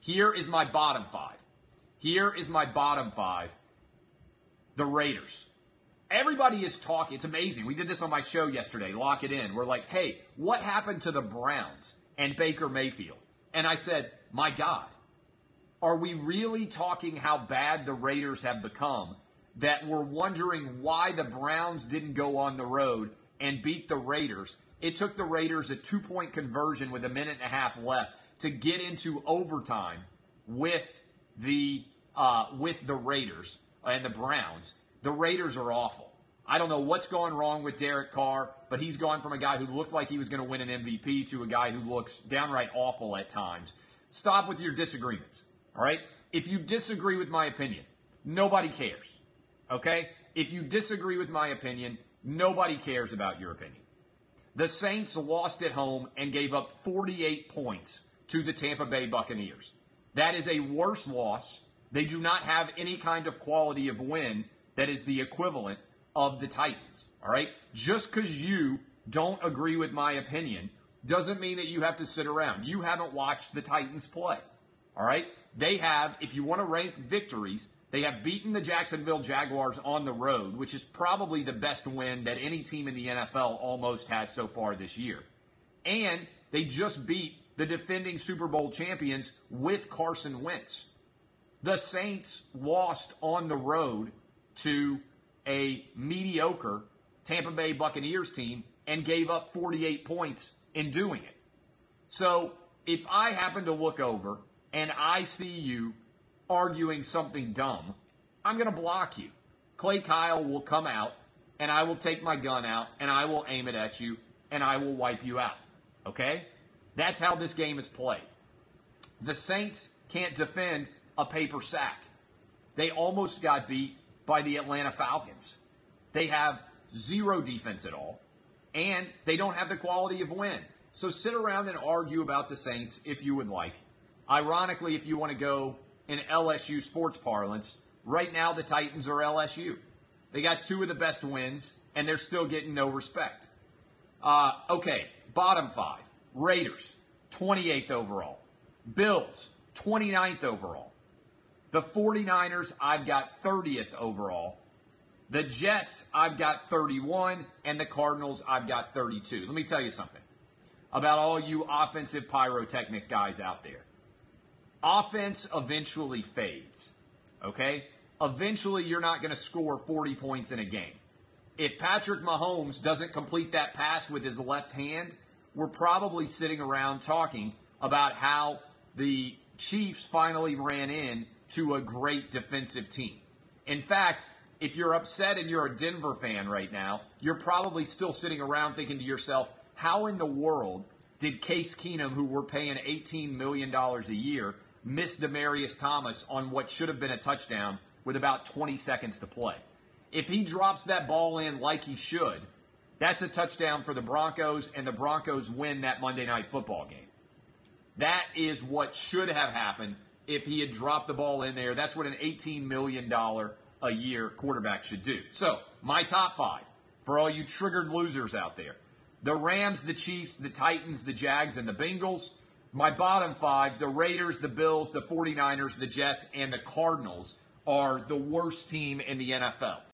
Here is my bottom five. Here is my bottom five. The Raiders. Everybody is talking. It's amazing. We did this on my show yesterday. Lock it in. We're like, hey, what happened to the Browns and Baker Mayfield? And I said, my God, are we really talking how bad the Raiders have become that we're wondering why the Browns didn't go on the road and beat the Raiders? It took the Raiders a 2-point conversion with a minute and a half left to get into overtime with the Raiders and the Browns. The Raiders are awful. I don't know what's going wrong with Derek Carr, but he's gone from a guy who looked like he was going to win an MVP to a guy who looks downright awful at times. Stop with your disagreements, all right? If you disagree with my opinion, nobody cares, okay? If you disagree with my opinion, nobody cares about your opinion. The Saints lost at home and gave up 48 points to the Tampa Bay Buccaneers. That is a worse loss. They do not have any kind of quality of win that is the equivalent of the Titans, all right? Just because you don't agree with my opinion doesn't mean that you have to sit around. You haven't watched the Titans play, all right? They have, if you want to rank victories, they have beaten the Jacksonville Jaguars on the road, which is probably the best win that any team in the NFL almost has so far this year. And they just beat the defending Super Bowl champions with Carson Wentz. The Saints lost on the road to a mediocre Tampa Bay Buccaneers team and gave up 48 points in doing it. So if I happen to look over and I see you arguing something dumb, I'm going to block you. Clay Kyle will come out and I will take my gun out and I will aim it at you and I will wipe you out. Okay? That's how this game is played. The Saints can't defend a paper sack. They almost got beat by the Atlanta Falcons. They have zero defense at all, and they don't have the quality of win. So sit around and argue about the Saints if you would like. Ironically, if you want to go in LSU sports parlance, right now the Titans are LSU. They got two of the best wins, and they're still getting no respect. Okay, bottom five. Raiders, 28th overall. Bills, 29th overall. The 49ers, I've got 30th overall. The Jets, I've got 31. And the Cardinals, I've got 32. Let me tell you something about all you offensive pyrotechnic guys out there. Offense eventually fades, okay? Eventually, you're not going to score 40 points in a game. If Patrick Mahomes doesn't complete that pass with his left hand, we're probably sitting around talking about how the Chiefs finally ran in to a great defensive team. In fact, if you're upset and you're a Denver fan right now, you're probably still sitting around thinking to yourself, how in the world did Case Keenum, who we're paying $18 million a year, miss Demaryius Thomas on what should have been a touchdown with about 20 seconds to play? If he drops that ball in like he should, that's a touchdown for the Broncos, and the Broncos win that Monday Night Football game. That is what should have happened if he had dropped the ball in there. That's what an $18 million a year quarterback should do. So, my top five, for all you triggered losers out there. The Rams, the Chiefs, the Titans, the Jags, and the Bengals. My bottom five, the Raiders, the Bills, the 49ers, the Jets, and the Cardinals are the worst team in the NFL.